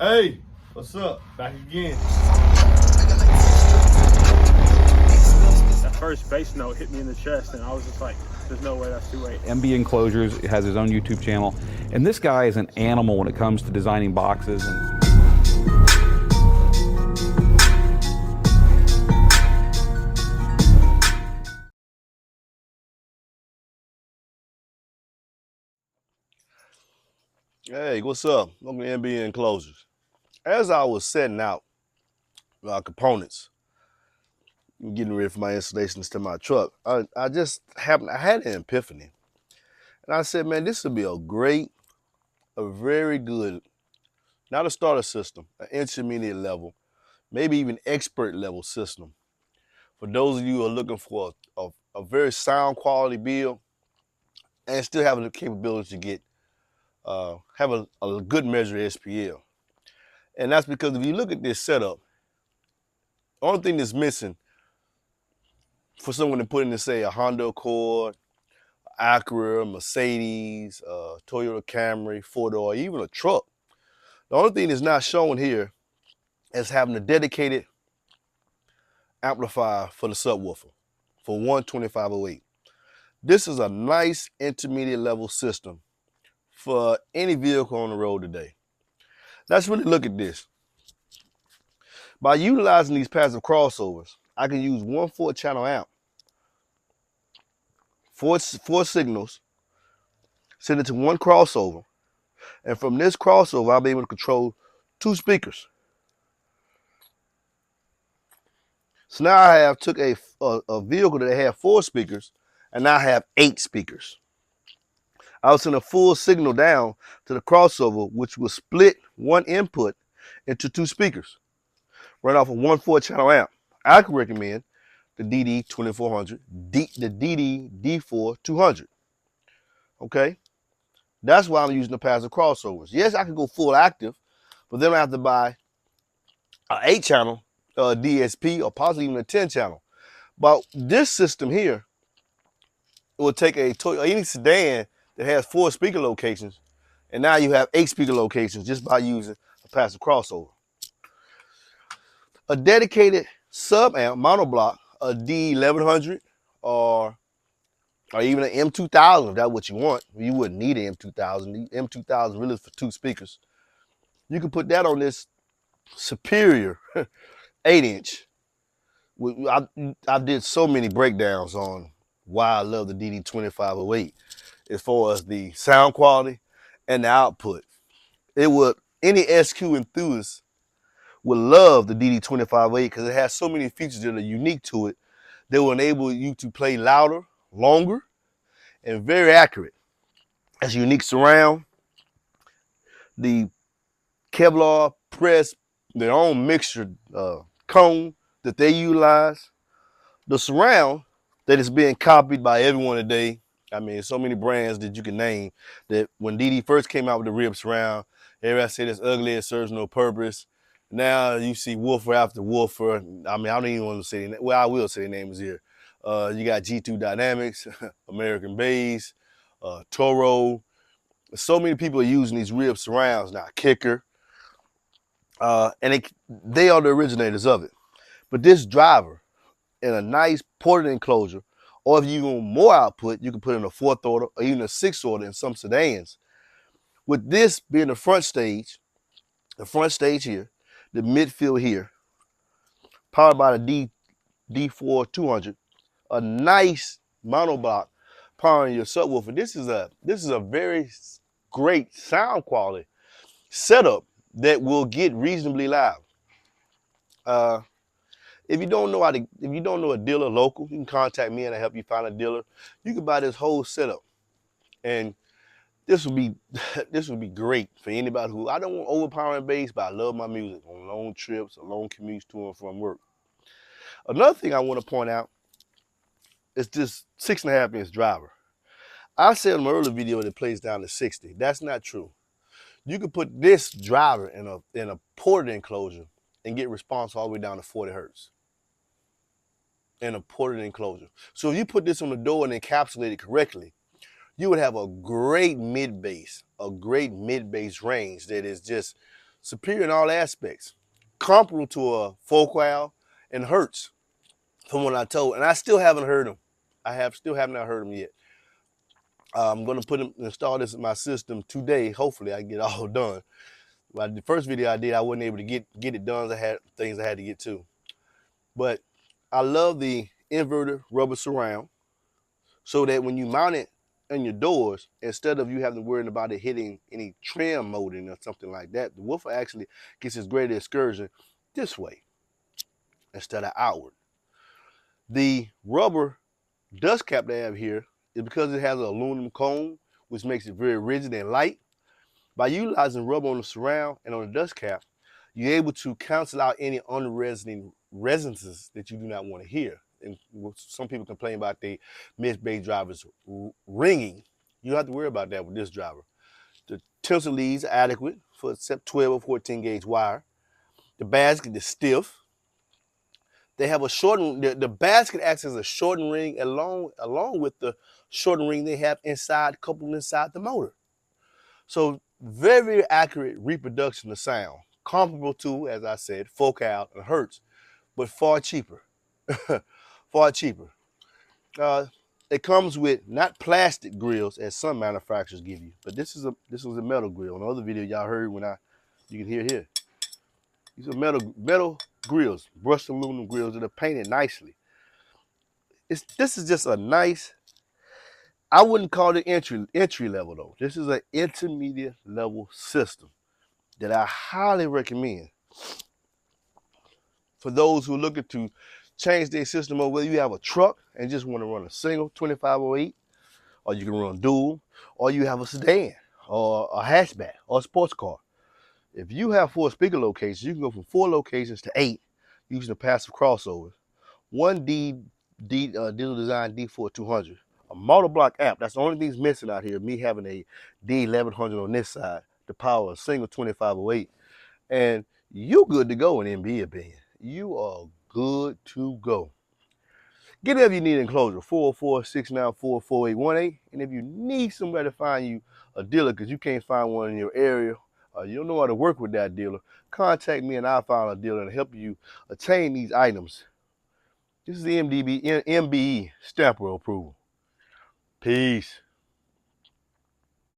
Hey, what's up? Back again. That first bass note hit me in the chest, and I was just like, there's no way that's 2/8. MBE Enclosures has his own YouTube channel, and this guy is an animal when it comes to designing boxes. Hey, what's up? Welcome to MBE Enclosures. As I was setting out components, getting ready for my installations to my truck, I had an epiphany. And I said, man, this would be a very good, not a starter system, an intermediate level, maybe even expert level system. For those of you who are looking for a very sound quality build and still having the capability to get have a good measure of SPL. And that's because if you look at this setup, the only thing that's missing for someone to put in, say, a Honda Accord, Acura, Mercedes, Toyota Camry, four-door, even a truck, the only thing that's not shown here is having a dedicated amplifier for the subwoofer for 12508. This is a nice intermediate level system for any vehicle on the road today. Let's really look at this. By utilizing these passive crossovers, I can use one 4-channel amp, four signals, send it to one crossover, and from this crossover, I'll be able to control 2 speakers. So now I have took a vehicle that had 4 speakers, and now I have 8 speakers. I'll send a full signal down to the crossover, which will split one input into 2 speakers, run off of one 4-channel amp. I could recommend the DD2400, the DD D4 200. Okay, that's why I'm using the passive crossovers. Yes, I could go full active, but then I have to buy an 8-channel DSP or possibly even a 10-channel. But this system here will take any sedan that has 4 speaker locations, and now you have 8 speaker locations just by using a passive crossover. A dedicated sub amp monoblock, a D1100 or even an M2000, if that's what you want. You wouldn't need an M2000. The M2000 really is for 2 speakers. You can put that on this superior 8-inch. I did so many breakdowns on why I love the DD2508 as far as the sound quality and the output. Any SQ enthusiast would love the DD2508 because it has so many features that are unique to it that will enable you to play louder, longer, and very accurate. Has unique surround, the Kevlar press, their own mixture cone that they utilize, the surround that is being copied by everyone today. I mean, so many brands that you can name that when DD first came out with the rib surround, everybody said it's ugly, it serves no purpose. Now you see woofer after woofer. I mean, I don't even want to say, well, I will say the names here. You got G2 Dynamics, American Bass, Toro. So many people are using these rib surrounds now, Kicker. And they are the originators of it. But this driver in a nice ported enclosure, or if you want more output, you can put in a 4th order or even a 6th order in some sedans. With this being the front stage here, the midfield here, powered by the D4 200, a nice monoblock powering your subwoofer. This is a very great sound quality setup that will get reasonably loud. If you don't know a dealer local, you can contact me and I'll help you find a dealer. You can buy this whole setup, and this would be great for anybody who, I don't want overpowering bass, but I love my music on long trips or long commutes to and from work. Another thing I want to point out is this 6.5-inch driver. I said in my earlier video that it plays down to 60. That's not true. You can put this driver in a ported enclosure and get response all the way down to 40 hertz in a ported enclosure. So if you put this on the door and encapsulate it correctly, you would have a great mid bass range that is just superior in all aspects, comparable to a Focal and Hertz, from what I told, and I still haven't heard them. Still have not heard them yet. I'm gonna install this in my system today. Hopefully, I can get it all done. But the first video I did, I wasn't able to get it done. I had things I had to get to. But I love the inverted rubber surround, so that when you mount it on your doors, instead of you having to worry about it hitting any trim molding or something like that, the woofer actually gets its greater excursion this way instead of outward. The rubber dust cap they have here is because it has an aluminum cone, which makes it very rigid and light. By utilizing rubber on the surround and on the dust cap, you're able to cancel out any unresonating resonances that you do not want to hear. And some people complain about the mid-bass drivers ringing. You don't have to worry about that with this driver. The tensor leads are adequate for except 12 or 14 gauge wire. The basket is stiff. They have a shortened, the basket acts as a shortened ring along with the shortened ring they have coupled inside the motor. So very, very accurate reproduction of sound, comparable to, as I said, Focal and Hertz, but far cheaper. Far cheaper. It comes with not plastic grills as some manufacturers give you, but this is a metal grill. In the other video y'all heard you can hear here. These are metal grills, brushed aluminum grills that are painted nicely. This is just a nice, I wouldn't call it entry level though. This is an intermediate level system that I highly recommend for those who are looking to change their system over. Whether you have a truck and just want to run a single 2508, or you can run dual, or you have a sedan or a hatchback or a sports car. If you have 4 speaker locations, you can go from 4 locations to 8 using the passive crossovers. One Digital Design D4200, a Monoblock amp. That's the only thing's missing out here, me having a D1100 on this side to power a single 2508. And you good to go in MBE opinion. You are good to go. Get whatever you need in enclosure, 404-694-4818. And if you need somebody to find you a dealer because you can't find one in your area, or you don't know how to work with that dealer, contact me and I'll find a dealer and help you attain these items. This is the MBE stamp approval. Peace.